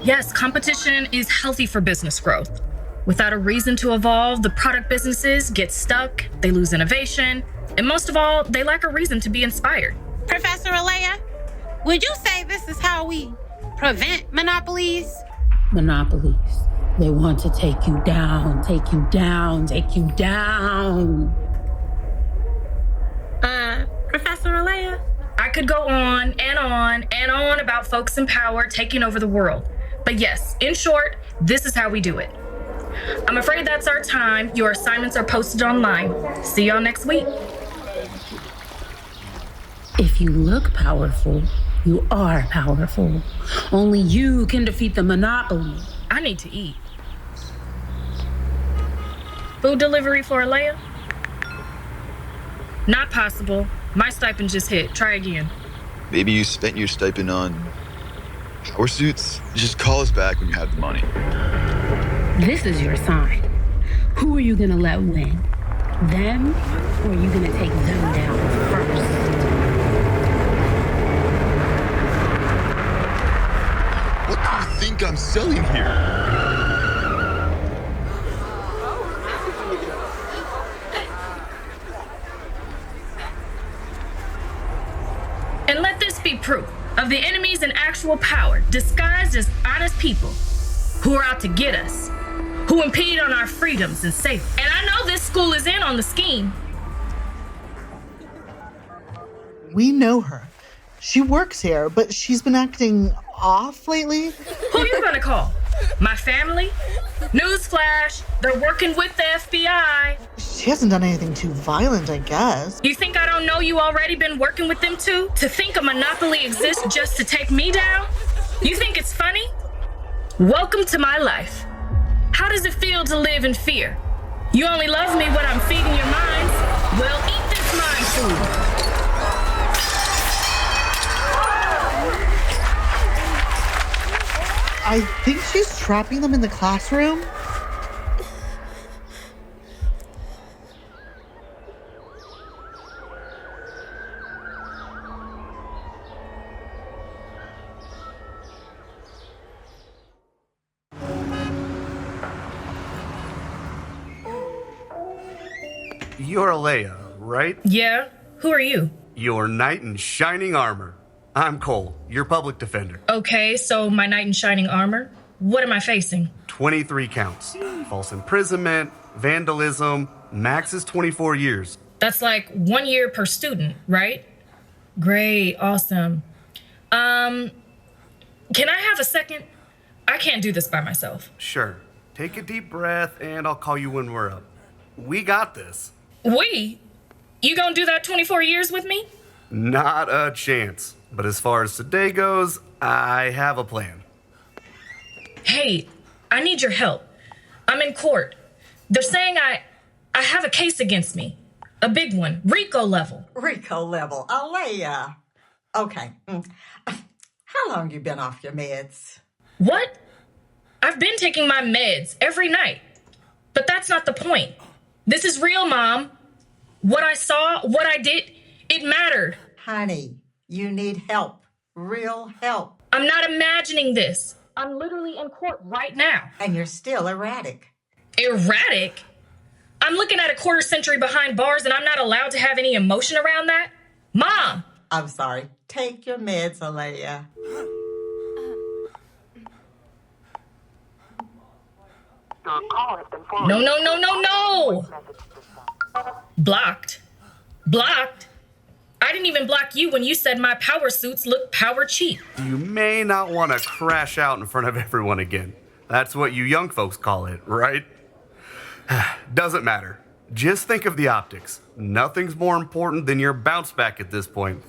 Yes, competition is healthy for business growth. Without a reason to evolve, the product businesses get stuck, they lose innovation, and most of all, they lack a reason to be inspired. Professor Alayah, would you say this is how we prevent monopolies? Monopolies. They want to take you down, take you down, take you down. Professor Alayah? I could go on and on and on about folks in power taking over the world. But yes, in short, this is how we do it. I'm afraid that's our time. Your assignments are posted online. See y'all next week. If you look powerful, you are powerful. Only you can defeat the monopoly. I need to eat. Food delivery for Alayah? Not possible. My stipend just hit. Try again. Maybe you spent your stipend on power suits? Just call us back when you have the money. This is your sign. Who are you gonna let win? Them, or are you gonna take them down first? What do you think I'm selling here? And let this be proof of the enemies in actual power, disguised as honest people who are out to get us, who impede on our freedoms and safety. And I know this school is in on the scheme. We know her. She works here, but she's been acting off lately. Who you gonna call? My family? Newsflash, they're working with the FBI. She hasn't done anything too violent, I guess. You think I don't know you already been working with them too? To think a monopoly exists just to take me down? You think it's funny? Welcome to my life. How does it feel to live in fear? You only love me when I'm feeding your minds. Well, eat this mind food. I think she's trapping them in the classroom. You're Alayah, right? Yeah? Who are you? Your knight in shining armor. I'm Cole, your public defender. Okay, so my knight in shining armor. What am I facing? 23 counts. False imprisonment, vandalism, max is 24 years. That's like 1 year per student, right? Great, awesome. Can I have a second? I can't do this by myself. Sure. Take a deep breath and I'll call you when we're up. We got this. We? You gonna do that 24 years with me? Not a chance. But as far as today goes, I have a plan. Hey, I need your help. I'm in court. They're saying I have a case against me. A big one, RICO level. RICO level, Alayah. Okay. How long you been off your meds? What? I've been taking my meds every night. But that's not the point. This is real, Mom. What I saw, what I did, it mattered. Honey, you need help. Real help. I'm not imagining this. I'm literally in court right now. And you're still erratic. Erratic? I'm looking at a quarter century behind bars and I'm not allowed to have any emotion around that? Mom! I'm sorry. Take your meds, Alayah. No. Blocked. Blocked? I didn't even block you when you said my power suits look power cheap. You may not want to crash out in front of everyone again. That's what you young folks call it, right? Doesn't matter. Just think of the optics. Nothing's more important than your bounce back at this point.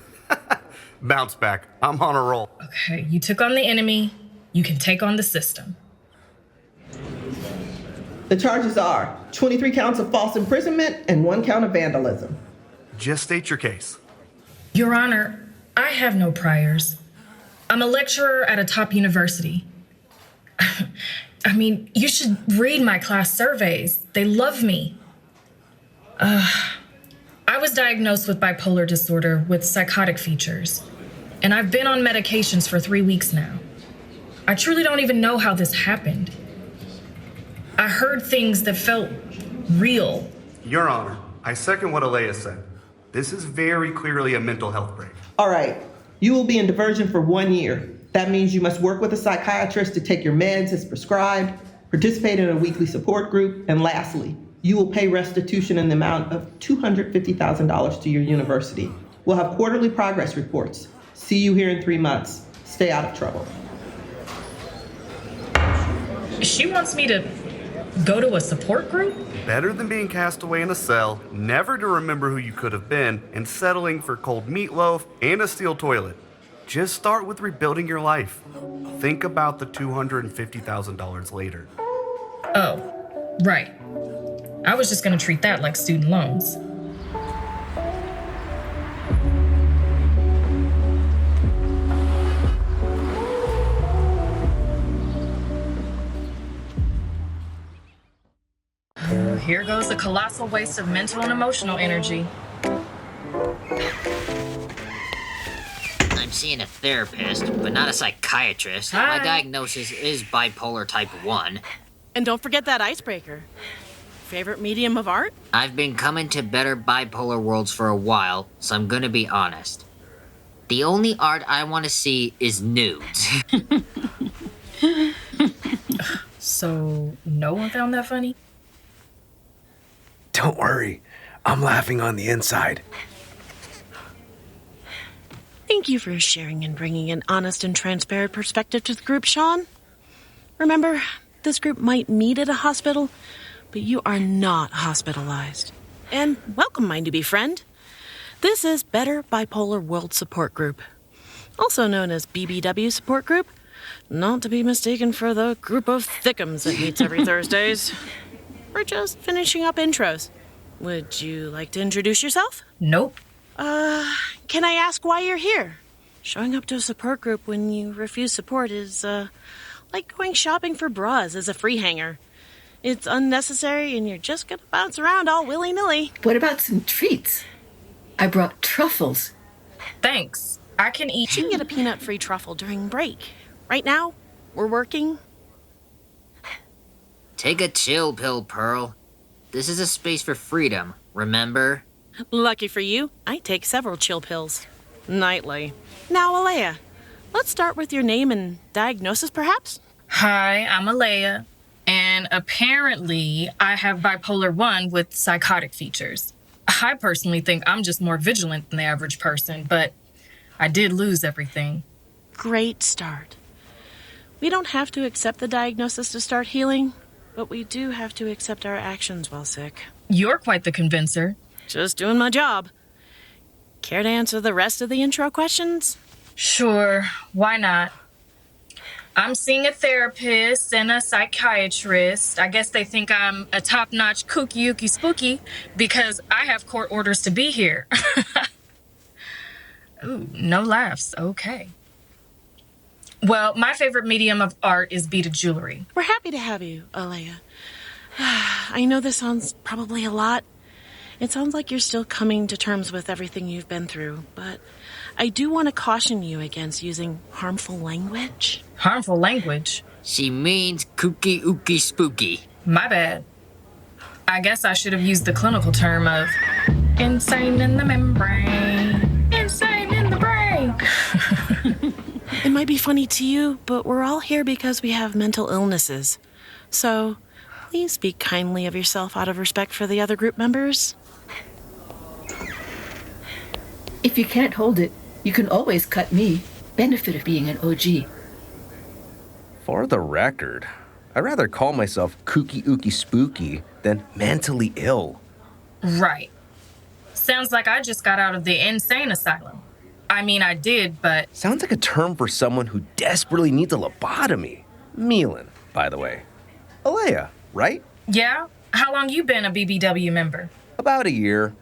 Bounce back. I'm on a roll. Okay, you took on the enemy. You can take on the system. The charges are 23 counts of false imprisonment and 1 count of vandalism. Just state your case. Your Honor, I have no priors. I'm a lecturer at a top university. I mean, you should read my class surveys. They love me. I was diagnosed with bipolar disorder with psychotic features, and I've been on medications for 3 weeks now. I truly don't even know how this happened. I heard things that felt real. Your Honor, I second what Alayah said. This is very clearly a mental health break. All right. You will be in diversion for 1 year. That means you must work with a psychiatrist to take your meds as prescribed, participate in a weekly support group, and lastly, you will pay restitution in the amount of $250,000 to your university. We'll have quarterly progress reports. See you here in 3 months. Stay out of trouble. She wants me to go to a support group? Better than being cast away in a cell, never to remember who you could have been, and settling for cold meatloaf and a steel toilet. Just start with rebuilding your life. Think about the $250,000 later. Oh, right. I was just gonna treat that like student loans. Here goes a colossal waste of mental and emotional energy. I'm seeing a therapist, but not a psychiatrist. Hi. My diagnosis is bipolar type 1. And don't forget that icebreaker. Favorite medium of art? I've been coming to better bipolar worlds for a while, so I'm gonna be honest. The only art I want to see is nudes. So, no one found that funny? Don't worry, I'm laughing on the inside. Thank you for sharing and bringing an honest and transparent perspective to the group, Sean. Remember, this group might meet at a hospital, but you are not hospitalized. And welcome, my newbie friend. This is Better Bipolar World Support Group, also known as BBW Support Group, not to be mistaken for the group of thickums that meets every Thursdays. We're just finishing up intros. Would you like to introduce yourself? Nope. Can I ask why you're here? Showing up to a support group when you refuse support is, like going shopping for bras as a free hanger. It's unnecessary and you're just gonna bounce around all willy-nilly. What about some treats? I brought truffles. Thanks. I can eat. You can get a peanut-free truffle during break. Right now, we're working. Take a chill pill, Pearl. This is a space for freedom, remember? Lucky for you, I take several chill pills. Nightly. Now, Alayah, let's start with your name and diagnosis, perhaps? Hi, I'm Alayah, and apparently I have bipolar 1 with psychotic features. I personally think I'm just more vigilant than the average person, but I did lose everything. Great start. We don't have to accept the diagnosis to start healing, but we do have to accept our actions while sick. You're quite the convincer. Just doing my job. Care to answer the rest of the intro questions? Sure, why not? I'm seeing a therapist and a psychiatrist. I guess they think I'm a top-notch kooky ookie spooky because I have court orders to be here. Ooh, no laughs. Okay. Well, my favorite medium of art is beaded jewelry. We're happy to have you, Alayah. I know this sounds probably a lot. It sounds like you're still coming to terms with everything you've been through, but I do want to caution you against using harmful language. Harmful language? She means kooky ookie spooky. My bad. I guess I should have used the clinical term of insane in the membrane. Insane in the brain. It might be funny to you, but we're all here because we have mental illnesses. So, please speak kindly of yourself out of respect for the other group members. If you can't hold it, you can always cut me. Benefit of being an OG. For the record, I'd rather call myself kooky ookie spooky than mentally ill. Right. Sounds like I just got out of the insane asylum. I mean, I did, but... Sounds like a term for someone who desperately needs a lobotomy. Mealin, by the way. Alayah, right? Yeah? How long you been a BBW member? About a year.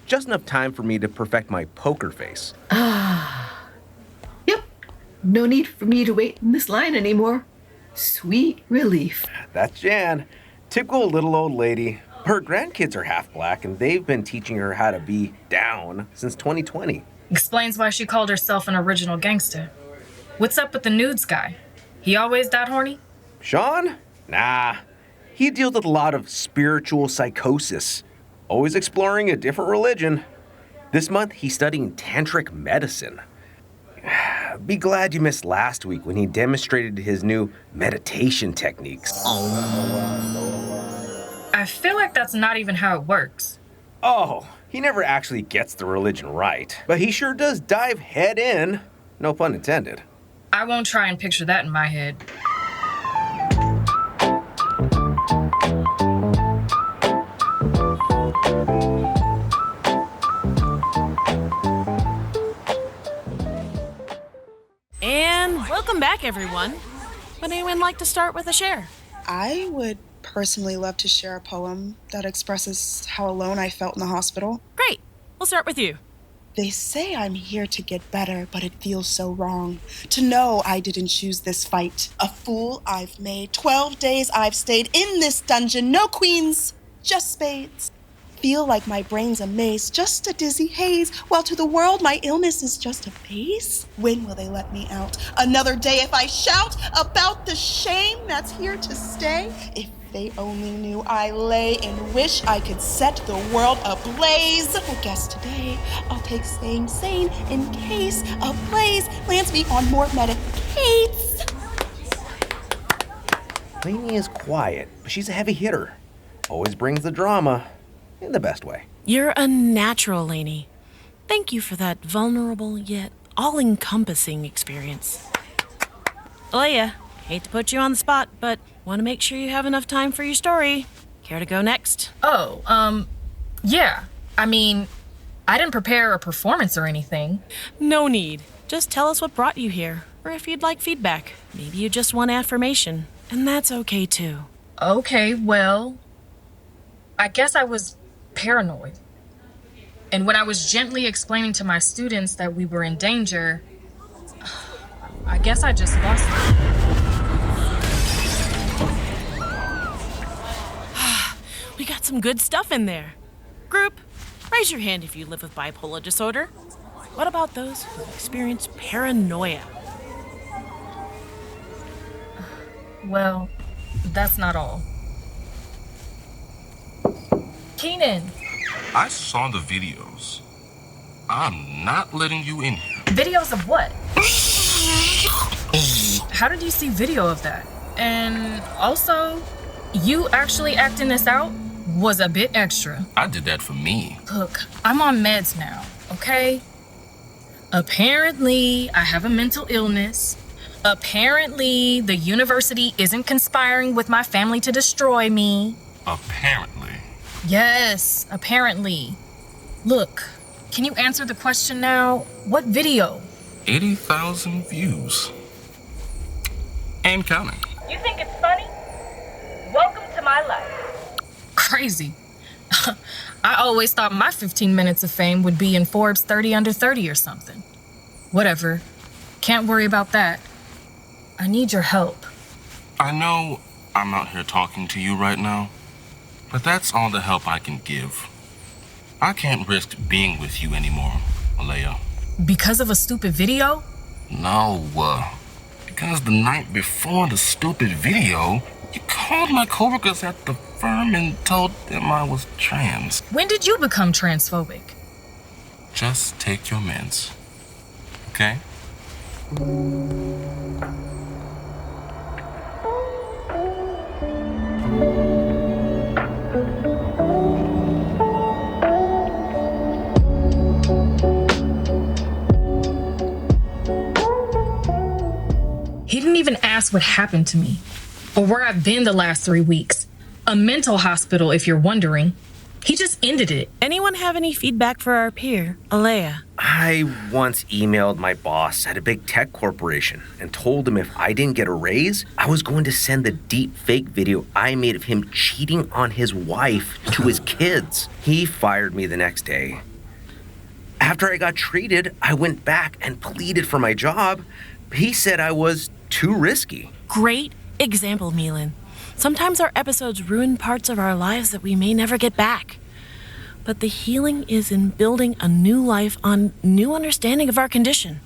Just enough time for me to perfect my poker face. Yep. No need for me to wait in this line anymore. Sweet relief. That's Jan. Typical little old lady. Her grandkids are half black, and they've been teaching her how to be down since 2020. Explains why she called herself an original gangster. What's up with the nudes guy? He always that horny? Sean? Nah. He deals with a lot of spiritual psychosis, always exploring a different religion. This month, he's studying tantric medicine. Be glad you missed last week when he demonstrated his new meditation techniques. I feel like that's not even how it works. Oh, he never actually gets the religion right, but he sure does dive head in. No pun intended. I won't try and picture that in my head. And welcome back, everyone. Would anyone like to start with a share? I would personally love to share a poem that expresses how alone I felt in the hospital. Great. We'll start with you. They say I'm here to get better, but it feels so wrong. To know I didn't choose this fight. A fool I've made. 12 days I've stayed in this dungeon. No queens, just spades. Feel like my brain's a maze, just a dizzy haze, while to the world my illness is just a phase. When will they let me out? Another day if I shout about the shame that's here to stay? If they only knew I lay and wish I could set the world ablaze. I guess today I'll take staying sane in case a blaze lands me on more medicates. Lainey is quiet, but she's a heavy hitter. Always brings the drama. In the best way. You're a natural, Lainey. Thank you for that vulnerable yet all-encompassing experience. Alayah, hate to put you on the spot, but want to make sure you have enough time for your story. Care to go next? Yeah. I mean, I didn't prepare a performance or anything. No need. Just tell us what brought you here, or if you'd like feedback. Maybe you just want affirmation, and that's okay too. Okay, well, I guess I was paranoid. And when I was gently explaining to my students that we were in danger, I guess I just lost it. We got some good stuff in there. Group, raise your hand if you live with bipolar disorder. What about those who experience paranoia? Well, that's not all. Keenan. I saw the videos. I'm not letting you in here. Videos of what? How did you see video of that? And also, you actually acting this out was a bit extra. I did that for me. Look, I'm on meds now, okay? Apparently, I have a mental illness. Apparently, the university isn't conspiring with my family to destroy me. Apparently. Yes, apparently. Look, can you answer the question now? What video? 80,000 views. And counting. You think it's funny? Welcome to my life. Crazy. I always thought my 15 minutes of fame would be in Forbes 30 under 30 or something. Whatever. Can't worry about that. I need your help. I know I'm out here talking to you right now, but that's all the help I can give. I can't risk being with you anymore, Alayah. Because of a stupid video? No, because the night before the stupid video, you called my coworkers at the firm and told them I was trans. When did you become transphobic? Just take your meds, okay? He didn't even ask what happened to me or where I've been the last 3 weeks. A mental hospital, if you're wondering. He just ended it. Anyone have any feedback for our peer, Alayah? I once emailed my boss at a big tech corporation and told him if I didn't get a raise, I was going to send the deep fake video I made of him cheating on his wife to his kids. He fired me the next day. After I got treated, I went back and pleaded for my job. He said I was too risky. Great example, Milan. Sometimes our episodes ruin parts of our lives that we may never get back. But the healing is in building a new life on new understanding of our condition.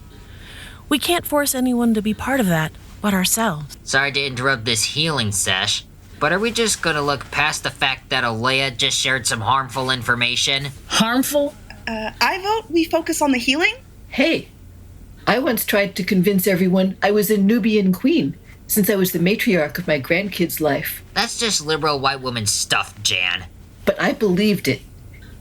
We can't force anyone to be part of that but ourselves. Sorry to interrupt this healing sesh, but are we just gonna look past the fact that Alayah just shared some harmful information? Harmful? I vote we focus on the healing. Hey, I once tried to convince everyone I was a Nubian queen, since I was the matriarch of my grandkids' life. That's just liberal white woman stuff, Jan. But I believed it.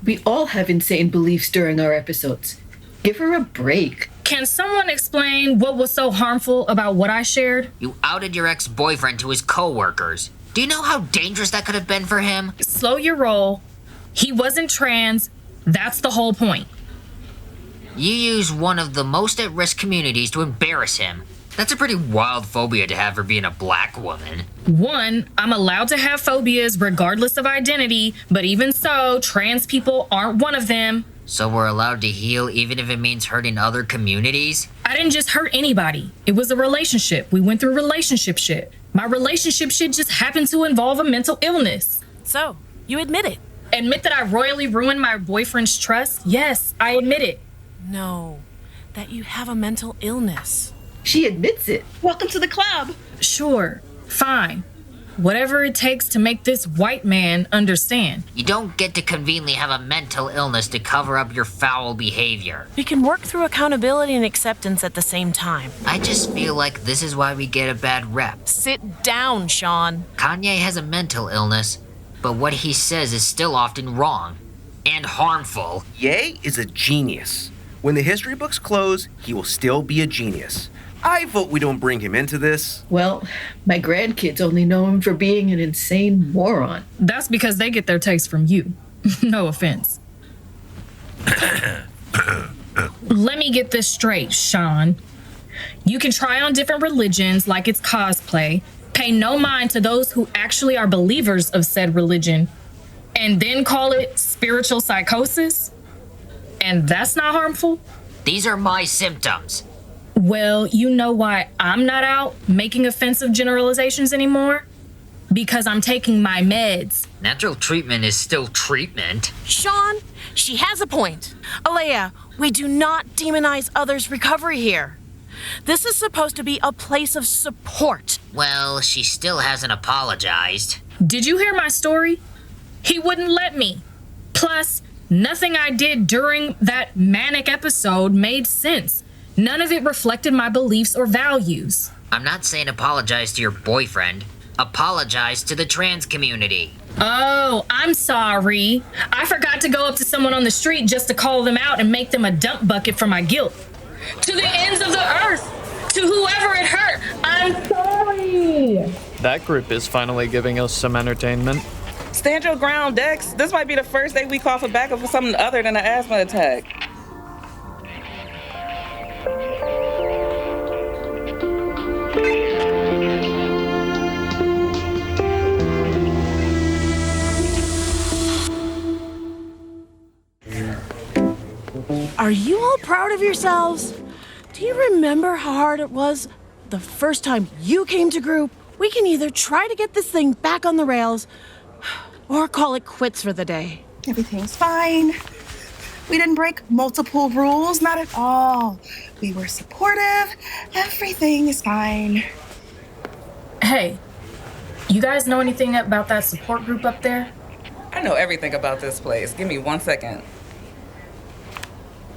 We all have insane beliefs during our episodes. Give her a break. Can someone explain what was so harmful about what I shared? You outed your ex-boyfriend to his co-workers. Do you know how dangerous that could have been for him? Slow your roll. He wasn't trans. That's the whole point. You used one of the most at-risk communities to embarrass him. That's a pretty wild phobia to have for being a black woman. One, I'm allowed to have phobias regardless of identity, but even so, trans people aren't one of them. So we're allowed to heal even if it means hurting other communities? I didn't just hurt anybody. It was a relationship. We went through relationship shit. My relationship shit just happened to involve a mental illness. So, you admit it? Admit that I royally ruined my boyfriend's trust? Yes, I admit it. No, that you have a mental illness. She admits it. Welcome to the club. Sure, fine. Whatever it takes to make this white man understand. You don't get to conveniently have a mental illness to cover up your foul behavior. We can work through accountability and acceptance at the same time. I just feel like this is why we get a bad rep. Sit down, Sean. Kanye has a mental illness, but what he says is still often wrong and harmful. Ye is a genius. When the history books close, he will still be a genius. I vote we don't bring him into this. Well, my grandkids only know him for being an insane moron. That's because they get their takes from you. No offense. Let me get this straight, Sean. You can try on different religions like it's cosplay, pay no mind to those who actually are believers of said religion, and then call it spiritual psychosis? And that's not harmful? These are my symptoms. Well, you know why I'm not out making offensive generalizations anymore? Because I'm taking my meds. Natural treatment is still treatment. Sean, she has a point. Alayah, we do not demonize others' recovery here. This is supposed to be a place of support. Well, she still hasn't apologized. Did you hear my story? He wouldn't let me. Plus, nothing I did during that manic episode made sense. None of it reflected my beliefs or values. I'm not saying apologize to your boyfriend. Apologize to the trans community. Oh, I'm sorry. I forgot to go up to someone on the street just to call them out and make them a dump bucket for my guilt. To the ends of the earth, to whoever it hurt, I'm sorry. That group is finally giving us some entertainment. Stand your ground, Dex. This might be the first day we call for backup for something other than an asthma attack. Are you all proud of yourselves? Do you remember how hard it was the first time you came to group? We can either try to get this thing back on the rails or call it quits for the day. Everything's fine. We didn't break multiple rules, not at all. We were supportive. Everything is fine. Hey, you guys know anything about that support group up there? I know everything about this place. Give me 1 second.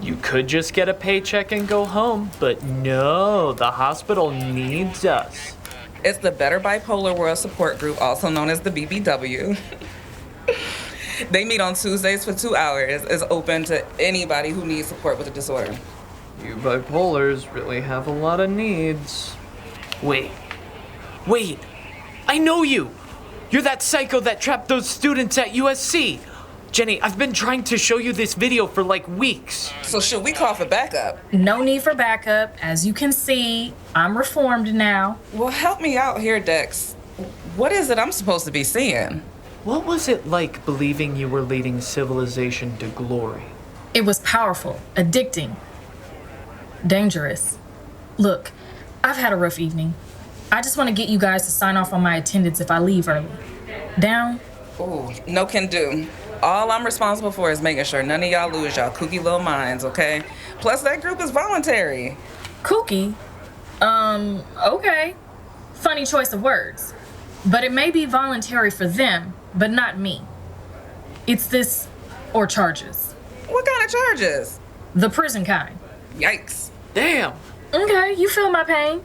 You could just get a paycheck and go home, but no, the hospital needs us. It's the Better Bipolar World Support Group, also known as the BBW. They meet on Tuesdays for 2 hours. It's open to anybody who needs support with a disorder. You bipolars really have a lot of needs. Wait, I know you! You're that psycho that trapped those students at USC! Jenny, I've been trying to show you this video for like weeks. So should we call for backup? No need for backup. As you can see, I'm reformed now. Well, help me out here, Dex. What is it I'm supposed to be seeing? What was it like believing you were leading civilization to glory? It was powerful, addicting, dangerous. Look, I've had a rough evening. I just want to get you guys to sign off on my attendance if I leave early. Down? Ooh, no can do. All I'm responsible for is making sure none of y'all lose y'all kooky little minds, okay? Plus, that group is voluntary. Kooky? Okay. Funny choice of words. But it may be voluntary for them, but not me. It's this, or charges. What kind of charges? The prison kind. Yikes. Damn. Okay, you feel my pain.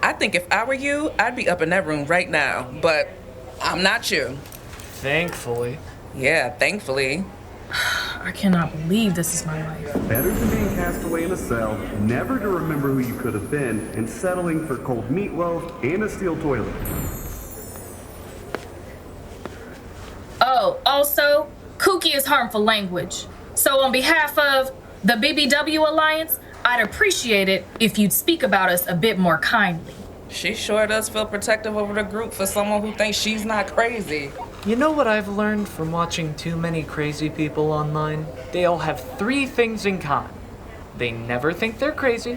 I think if I were you, I'd be up in that room right now, but I'm not you. Thankfully. Yeah, thankfully. I cannot believe this is my life. Better than being cast away in a cell, never to remember who you could have been, and settling for cold meatloaf and a steel toilet. Oh, also, kooky is harmful language. So on behalf of the BBW Alliance, I'd appreciate it if you'd speak about us a bit more kindly. She sure does feel protective over the group for someone who thinks she's not crazy. You know what I've learned from watching too many crazy people online? They all have 3 things in common. They never think they're crazy.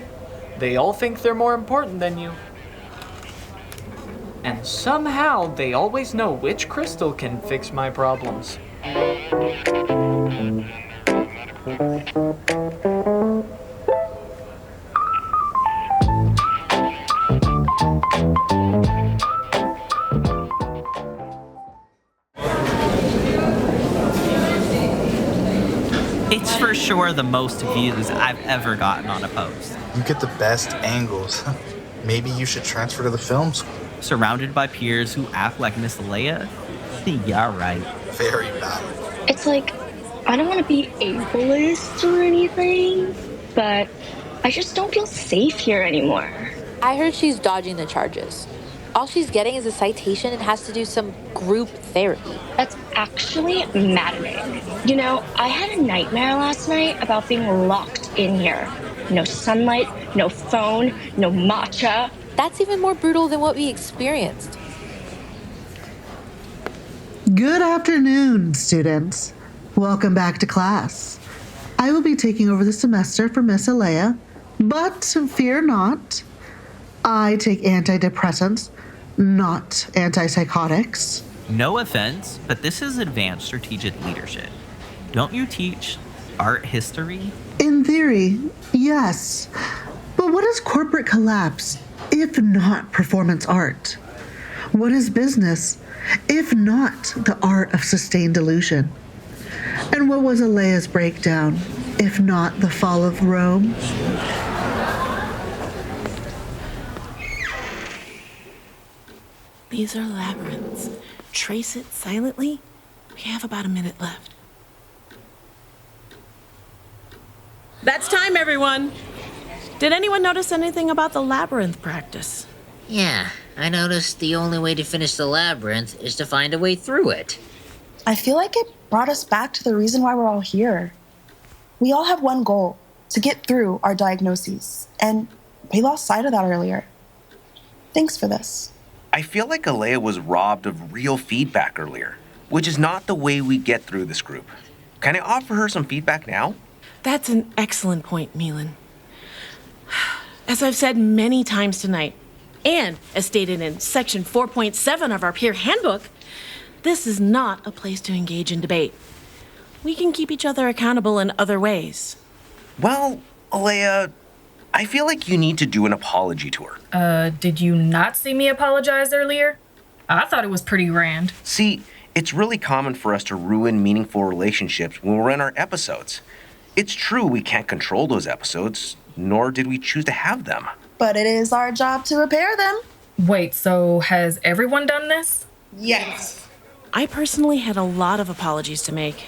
They all think they're more important than you. And somehow they always know which crystal can fix my problems. It's for sure the most views I've ever gotten on a post. You get the best angles. Maybe you should transfer to the film school. Surrounded by peers who act like Miss Alayah? Yeah, right. Very valid. It's like, I don't want to be ableist or anything, but I just don't feel safe here anymore. I heard she's dodging the charges. All she's getting is a citation and has to do some group therapy. That's actually maddening. You know, I had a nightmare last night about being locked in here. No sunlight, no phone, no matcha. That's even more brutal than what we experienced. Good afternoon, students. Welcome back to class. I will be taking over the semester for Miss Alayah, but fear not. I take antidepressants, not antipsychotics. No offense, but this is advanced strategic leadership. Don't you teach art history? In theory, yes. But what is corporate collapse if not performance art? What is business if not the art of sustained delusion? And what was Alayah's breakdown if not the fall of Rome? These are labyrinths. Trace it silently. We have about a minute left. That's time, everyone. Did anyone notice anything about the labyrinth practice? Yeah, I noticed the only way to finish the labyrinth is to find a way through it. I feel like it brought us back to the reason why we're all here. We all have one goal, to get through our diagnoses, and we lost sight of that earlier. Thanks for this. I feel like Alayah was robbed of real feedback earlier, which is not the way we get through this group. Can I offer her some feedback now? That's an excellent point, Milan. As I've said many times tonight, and as stated in Section 4.7 of our peer handbook, this is not a place to engage in debate. We can keep each other accountable in other ways. Well, Alayah, I feel like you need to do an apology to her. Did you not see me apologize earlier? I thought it was pretty grand. See, it's really common for us to ruin meaningful relationships when we're in our episodes. It's true we can't control those episodes, nor did we choose to have them. But it is our job to repair them. Wait, so has everyone done this? Yes. I personally had a lot of apologies to make.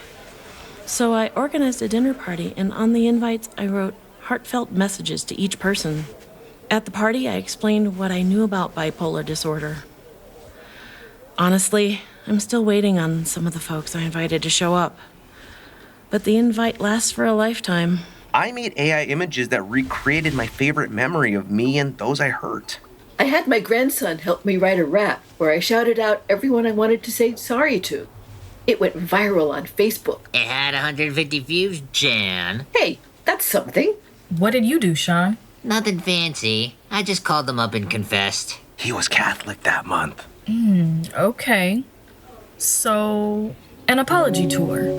So I organized a dinner party, and on the invites, I wrote heartfelt messages to each person. At the party, I explained what I knew about bipolar disorder. Honestly, I'm still waiting on some of the folks I invited to show up. But the invite lasts for a lifetime. I made AI images that recreated my favorite memory of me and those I hurt. I had my grandson help me write a rap where I shouted out everyone I wanted to say sorry to. It went viral on Facebook. It had 150 views, Jan. Hey, that's something. What did you do, Sean? Nothing fancy. I just called them up and confessed. He was Catholic that month. Okay. So, an apology tour.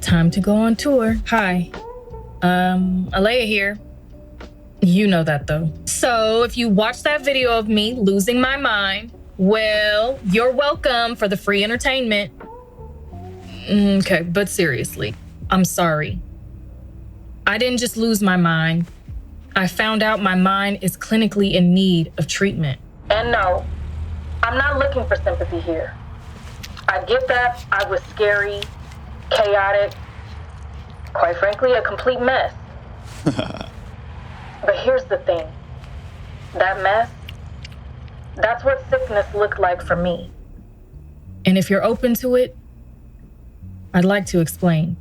Time to go on tour. Hi. Alayah here. You know that though. So if you watch that video of me losing my mind, well, you're welcome for the free entertainment. Okay, but seriously, I'm sorry. I didn't just lose my mind. I found out my mind is clinically in need of treatment. And no, I'm not looking for sympathy here. I get that I was scary, chaotic, quite frankly, a complete mess. But here's the thing. That mess, that's what sickness looked like for me. And if you're open to it, I'd like to explain.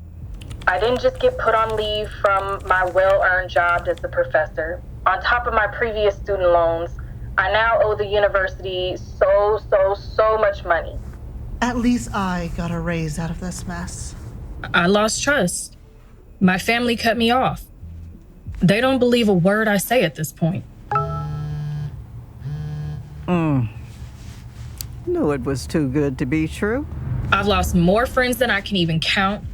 I didn't just get put on leave from my well-earned job as a professor. On top of my previous student loans, I now owe the university so much money. At least I got a raise out of this mess. I lost trust. My family cut me off. They don't believe a word I say at this point. Knew it was too good to be true. I've lost more friends than I can even count.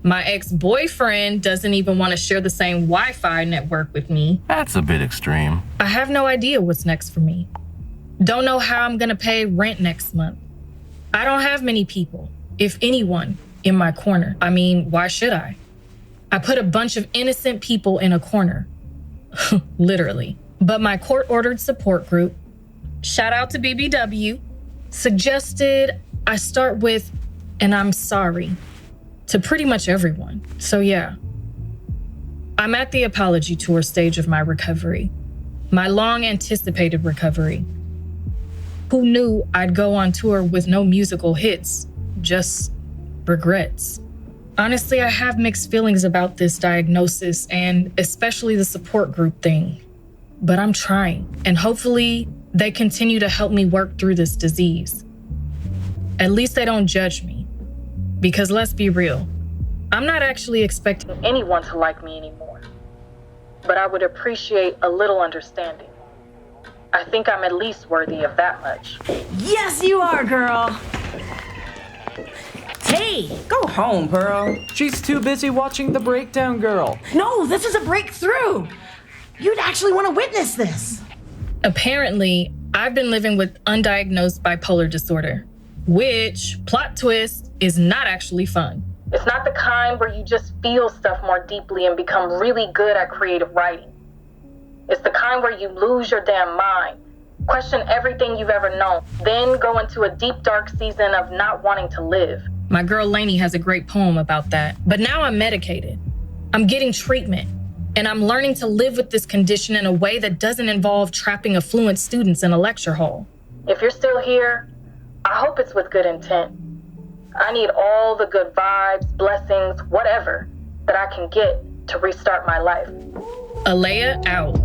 My ex-boyfriend doesn't even want to share the same Wi-Fi network with me. That's a bit extreme. I have no idea what's next for me. Don't know how I'm gonna pay rent next month. I don't have many people, if anyone, in my corner. I mean, why should I? I put a bunch of innocent people in a corner. Literally. But my court-ordered support group, shout out to BBW, suggested I start with an I'm sorry to pretty much everyone. So yeah, I'm at the apology tour stage of my recovery, my long anticipated recovery. Who knew I'd go on tour with no musical hits, just regrets? Honestly, I have mixed feelings about this diagnosis and especially the support group thing, but I'm trying, and hopefully they continue to help me work through this disease. At least they don't judge me, because let's be real, I'm not actually expecting anyone to like me anymore, but I would appreciate a little understanding. I think I'm at least worthy of that much. Yes, you are, girl. Hey, Go home, Pearl. She's too busy watching The Breakdown Girl. no, this is a breakthrough. You'd actually want to witness this. Apparently, I've been living with undiagnosed bipolar disorder, which, plot twist, is not actually fun. It's not the kind where you just feel stuff more deeply and become really good at creative writing. It's the kind where you lose your damn mind, question everything you've ever known, then go into a deep, dark season of not wanting to live. My girl Lainey has a great poem about that. But now I'm medicated. I'm getting treatment. And I'm learning to live with this condition in a way that doesn't involve trapping affluent students in a lecture hall. If you're still here, I hope it's with good intent. I need all the good vibes, blessings, whatever, that I can get to restart my life. Alayah out.